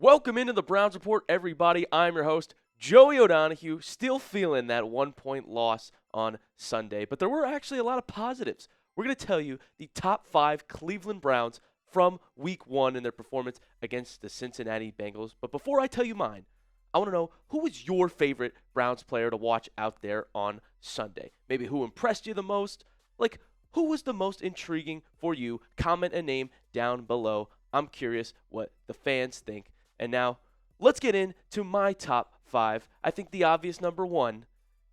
Welcome into the Browns Report, everybody. I'm your host, Joey O'Donohue, still feeling that 1-point loss on Sunday. But there were actually a lot of positives. We're going to tell you the top 5 Cleveland Browns from Week 1 in their performance against the Cincinnati Bengals. But before I tell you mine, I want to know, who was your favorite Browns player to watch out there on Sunday? Maybe who impressed you the most? Like, who was the most intriguing for you? Comment a name down below. I'm curious what the fans think. And now, let's get into my top 5. I think the obvious number 1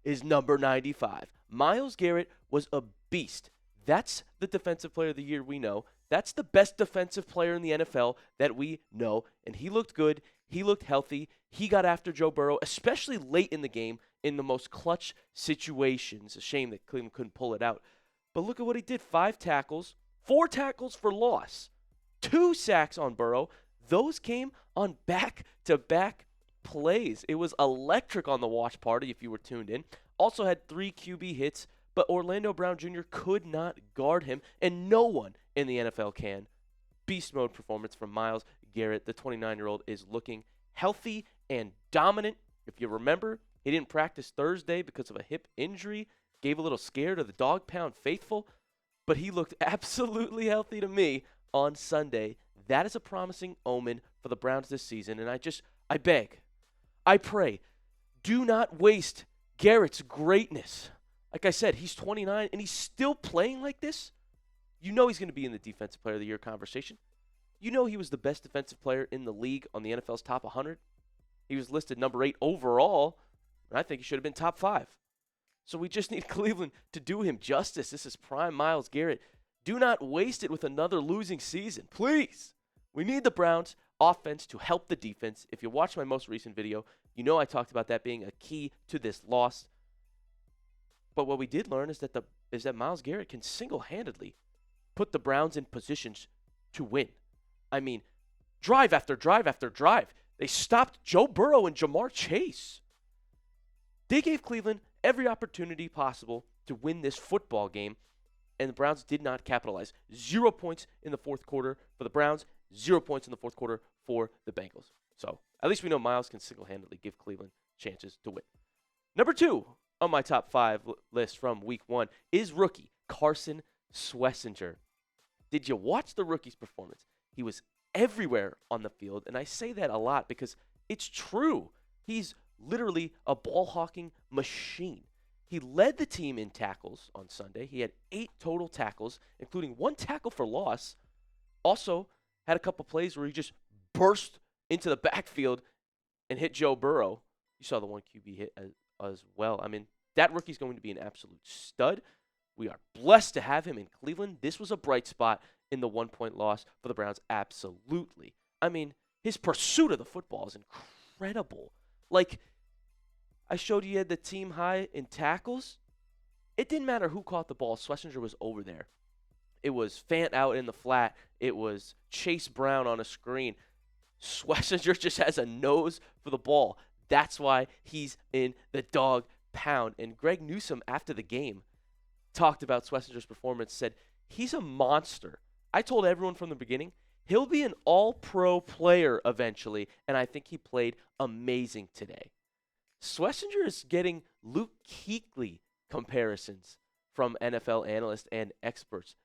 is number 95. Myles Garrett was a beast. That's the Defensive Player of the Year we know. That's the best defensive player in the NFL that we know. And he looked good. He looked healthy. He got after Joe Burrow, especially late in the game in the most clutch situations. A shame that Cleveland couldn't pull it out. But look at what he did. 5 tackles, 4 tackles for loss, 2 sacks on Burrow. Those came on back-to-back plays. It was electric on the watch party if you were tuned in. Also had 3 QB hits, but Orlando Brown Jr. could not guard him, and no one in the NFL can. Beast mode performance from Myles Garrett. The 29-year-old is looking healthy and dominant. If you remember, he didn't practice Thursday because of a hip injury. Gave a little scare to the dog pound faithful, but he looked absolutely healthy to me on Sunday. That is a promising omen for the Browns this season, and I beg, I pray, do not waste Garrett's greatness. Like I said, he's 29, and he's still playing like this. You know he's going to be in the Defensive Player of the Year conversation. You know he was the best defensive player in the league on the NFL's top 100. He was listed number 8 overall, and I think he should have been top 5. So we just need Cleveland to do him justice. This is prime Myles Garrett. Do not waste it with another losing season, please. We need the Browns' offense to help the defense. If you watch my most recent video, you know I talked about that being a key to this loss. But what we did learn is that Myles Garrett can single-handedly put the Browns in positions to win. I mean, drive after drive after drive. They stopped Joe Burrow and Jamar Chase. They gave Cleveland every opportunity possible to win this football game, and the Browns did not capitalize. 0 points in the fourth quarter for the Browns, 0 points in the fourth quarter for the Bengals. So at least we know Myles can single-handedly give Cleveland chances to win. Number 2 on my top 5 list from Week 1 is rookie Carson Schwesinger. Did you watch the rookie's performance? He was everywhere on the field, and I say that a lot because it's true. He's literally a ball-hawking machine. He led the team in tackles on Sunday. He had 8 total tackles, including 1 tackle for loss. Also had a couple plays where he just burst into the backfield and hit Joe Burrow. You saw the 1 QB hit as well. I mean, that rookie's going to be an absolute stud. We are blessed to have him in Cleveland. This was a bright spot in the 1-point loss for the Browns, absolutely. I mean, his pursuit of the football is incredible. Like, I showed you he had the team high in tackles. It didn't matter who caught the ball. Schwesinger was over there. It was Fant out in the flat. It was Chase Brown on a screen. Schwesinger just has a nose for the ball. That's why he's in the dog pound. And Greg Newsome, after the game, talked about Schwesinger's performance, said, he's a monster. I told everyone from the beginning, he'll be an all-pro player eventually, and I think he played amazing today. Schwesinger is getting Luke Kuechly comparisons from NFL analysts and experts.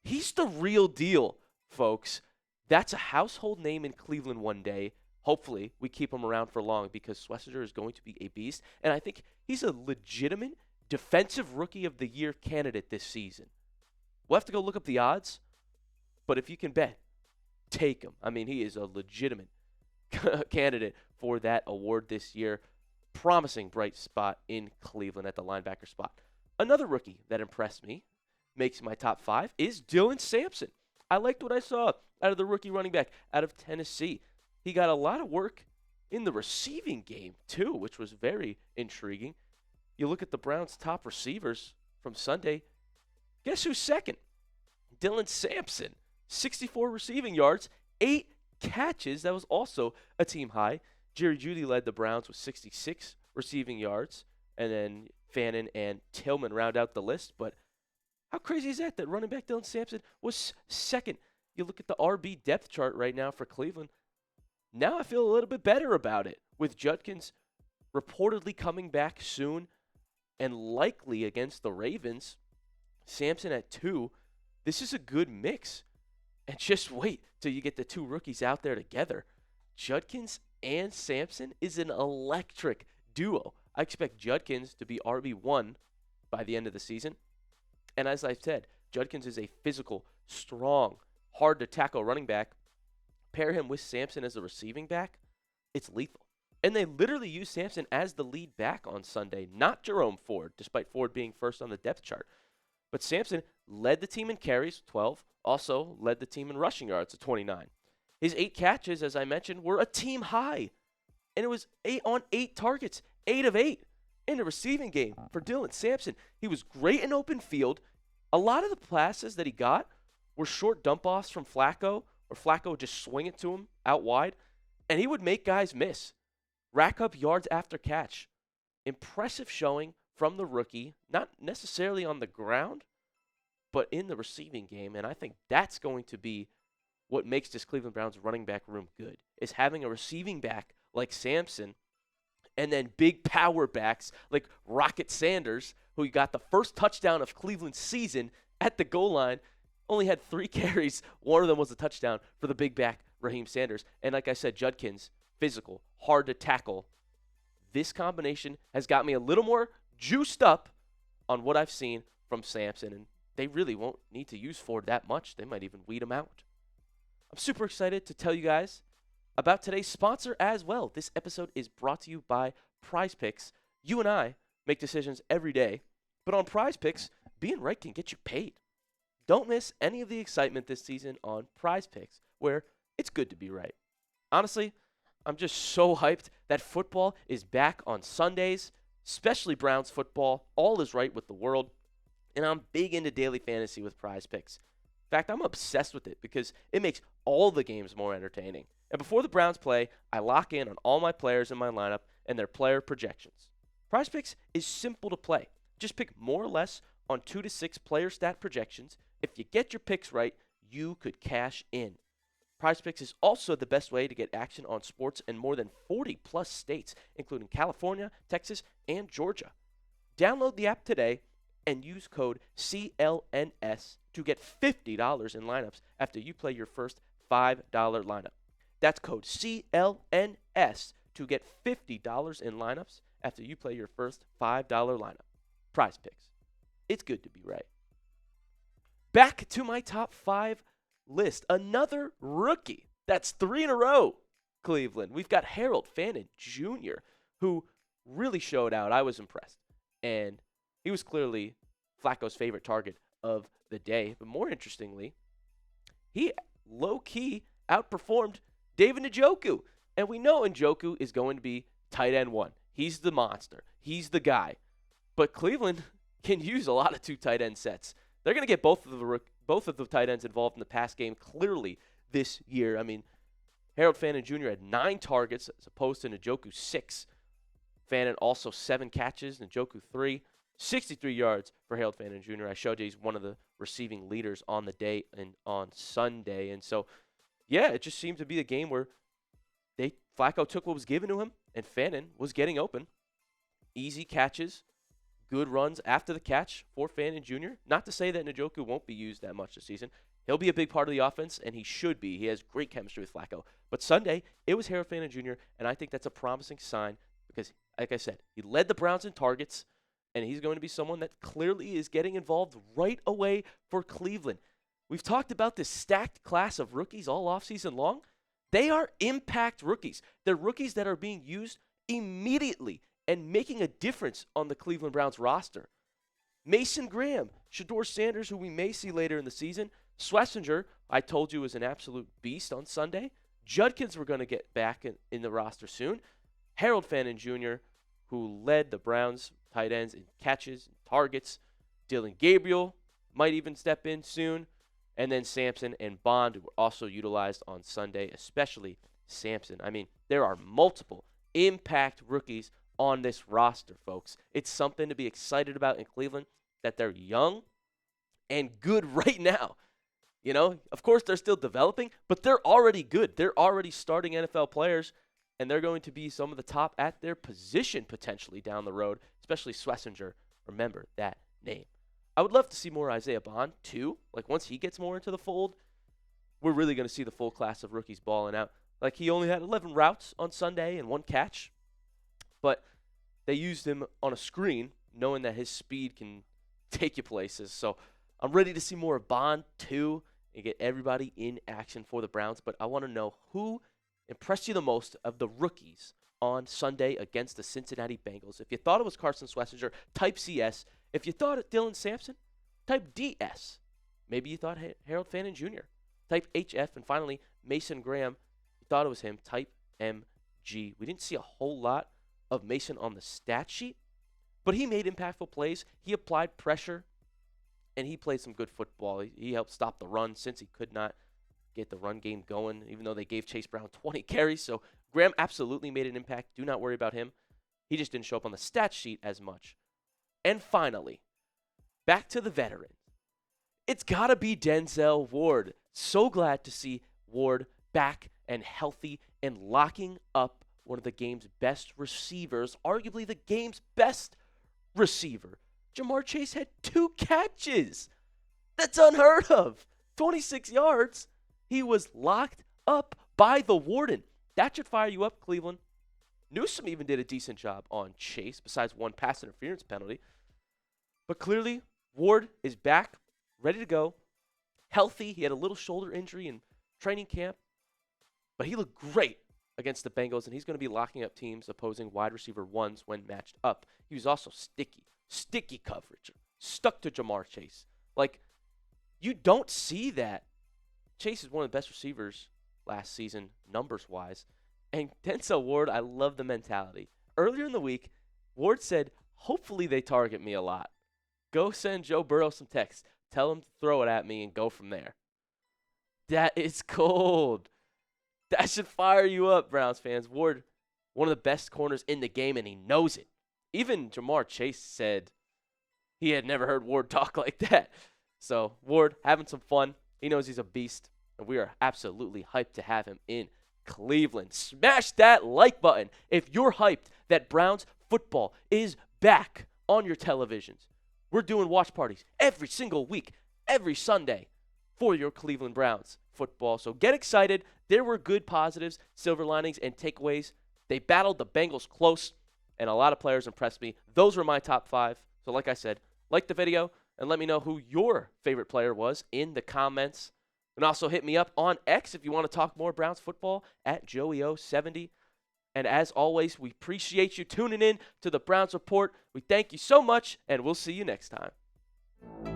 He's the real deal, folks. That's a household name in Cleveland one day. Hopefully, we keep him around for long because Schwesinger is going to be a beast, and I think he's a legitimate Defensive Rookie of the Year candidate this season. We'll have to go look up the odds, but if you can bet, take him. I mean, he is a legitimate candidate for that award this year. Promising bright spot in Cleveland at the linebacker spot. Another rookie that impressed me, makes my top 5, is Dylan Sampson. I liked what I saw out of the rookie running back out of Tennessee. He got a lot of work in the receiving game, too, which was very intriguing. You look at the Browns' top receivers from Sunday. Guess who's second? Dylan Sampson. 64 receiving yards, 8 catches. That was also a team high. Jerry Jeudy led the Browns with 66 receiving yards. And then Fannin and Tillman round out the list. But how crazy is that running back Dylan Sampson was second? You look at the RB depth chart right now for Cleveland. Now I feel a little bit better about it with Judkins reportedly coming back soon and likely against the Ravens. Sampson at 2. This is a good mix. And just wait till you get the two rookies out there together. Judkins and Sampson is an electric duo. I expect Judkins to be RB1 by the end of the season. And as I said, Judkins is a physical, strong, hard-to-tackle running back. Pair him with Sampson as a receiving back, it's lethal. And they literally use Sampson as the lead back on Sunday, not Jerome Ford, despite Ford being first on the depth chart. But Sampson led the team in carries, 12, also led the team in rushing yards at 29. His 8 catches, as I mentioned, were a team high. And it was 8 on 8 targets, 8 of 8 in the receiving game for Dylan Sampson. He was great in open field. A lot of the passes that he got were short dump-offs from Flacco, or Flacco would just swing it to him out wide, and he would make guys miss. Rack up yards after catch. Impressive showing from the rookie, not necessarily on the ground, but in the receiving game, and I think that's going to be what makes this Cleveland Browns running back room good, is having a receiving back like Sampson and then big power backs like Rocket Sanders, who got the first touchdown of Cleveland's season at the goal line, only had 3 carries. One of them was a touchdown for the big back, Raheem Sanders. And like I said, Judkins, physical, hard to tackle. This combination has got me a little more juiced up on what I've seen from Sampson, and they really won't need to use Ford that much. They might even weed him out. I'm super excited to tell you guys about today's sponsor as well. This episode is brought to you by Prize Picks. You and I make decisions every day, but on Prize Picks, being right can get you paid. Don't miss any of the excitement this season on Prize Picks, where it's good to be right. Honestly, I'm just so hyped that football is back on Sundays, especially Browns football. All is right with the world, and I'm big into daily fantasy with Prize Picks. In fact, I'm obsessed with it because it makes all the games more entertaining. And before the Browns play, I lock in on all my players in my lineup and their player projections. Prize Picks is simple to play. Just pick more or less on 2 to 6 player stat projections. If you get your picks right, you could cash in. Prize Picks is also the best way to get action on sports in more than 40 plus states, including California, Texas, and Georgia. Download the app today and use code CLNS to get $50 in lineups after you play your first $5 lineup. That's code CLNS to get $50 in lineups after you play your first $5 lineup. Prize Picks. It's good to be right. Back to my top 5 list. Another rookie. That's 3 in a row, Cleveland. We've got Harold Fannin Jr., who really showed out. I was impressed. And he was clearly Flacco's favorite target of the day. But more interestingly, he low-key outperformed David Njoku. And we know Njoku is going to be tight end 1. He's the monster. He's the guy. But Cleveland can use a lot of 2 tight end sets. They're going to get both of the tight ends involved in the pass game clearly this year. I mean, Harold Fannin Jr. had 9 targets as opposed to Njoku 6. Fannin also 7 catches, Njoku 3. 63 yards for Harold Fannin Jr. I showed you he's one of the receiving leaders on the day and on Sunday. And so, yeah, it just seemed to be a game where Flacco took what was given to him, and Fannin was getting open. Easy catches, good runs after the catch for Fannin Jr. Not to say that Njoku won't be used that much this season. He'll be a big part of the offense, and he should be. He has great chemistry with Flacco. But Sunday, it was Harold Fannin Jr., and I think that's a promising sign because, like I said, he led the Browns in targets, and he's going to be someone that clearly is getting involved right away for Cleveland. We've talked about this stacked class of rookies all offseason long. They are impact rookies. They're rookies that are being used immediately and making a difference on the Cleveland Browns roster. Mason Graham, Shedeur Sanders, who we may see later in the season. Schwesinger, I told you, is an absolute beast on Sunday. Judkins, we're going to get back in the roster soon. Harold Fannin Jr., who led the Browns tight ends in catches and targets. Dylan Gabriel might even step in soon. And then Samson and Bond, who were also utilized on Sunday, especially Samson. I mean, there are multiple impact rookies on this roster, folks. It's something to be excited about in Cleveland, that they're young and good right now. You know, of course they're still developing, but they're already good. They're already starting NFL players, and they're going to be some of the top at their position potentially down the road, especially Schwesinger. Remember that name. I would love to see more Isaiah Bond, too. Like, once he gets more into the fold, we're really going to see the full class of rookies balling out. Like, he only had 11 routes on Sunday and 1 catch, but they used him on a screen, knowing that his speed can take you places. So I'm ready to see more of Bond, too, and get everybody in action for the Browns. But I want to know who impressed you the most of the rookies on Sunday against the Cincinnati Bengals. If you thought it was Carson Schwesinger, type CS. If you thought it Dylan Sampson, type DS. Maybe you thought Harold Fannin Jr., type HF. And finally, Mason Graham, you thought it was him, type MG. We didn't see a whole lot of Mason on the stat sheet, but he made impactful plays. He applied pressure, and he played some good football. He helped stop the run since he could not get the run game going, even though they gave Chase Brown 20 carries. So Graham absolutely made an impact. Do not worry about him. He just didn't show up on the stat sheet as much. And finally, back to the veteran. It's got to be Denzel Ward. So glad to see Ward back and healthy and locking up one of the game's best receivers, arguably the game's best receiver. Ja'Marr Chase had 2 catches. That's unheard of. 26 yards. He was locked up by the Warden. That should fire you up, Cleveland. Newsome even did a decent job on Chase, besides 1 pass interference penalty. But clearly, Ward is back, ready to go, healthy. He had a little shoulder injury in training camp, but he looked great against the Bengals, and he's going to be locking up teams opposing wide receiver ones when matched up. He was also sticky coverage, stuck to Ja'Marr Chase. Like, you don't see that. Chase is one of the best receivers last season, numbers-wise. And Denzel Ward, I love the mentality. Earlier in the week, Ward said, hopefully they target me a lot. Go send Joe Burrow some texts. Tell him to throw it at me and go from there. That is cold. That should fire you up, Browns fans. Ward, one of the best corners in the game, and he knows it. Even Ja'Marr Chase said he had never heard Ward talk like that. So, Ward, having some fun. He knows he's a beast, and we are absolutely hyped to have him in Cleveland. Smash that like button if you're hyped that Browns football is back on your televisions. We're doing watch parties every single week, every Sunday for your Cleveland Browns football. So get excited. There were good positives, silver linings, and takeaways. They battled the Bengals close, and a lot of players impressed me. Those were my top 5. So like I said, like the video and let me know who your favorite player was in the comments. And also hit me up on X if you want to talk more Browns football at JoeyO70. And as always, we appreciate you tuning in to the Browns Report. We thank you so much, and we'll see you next time.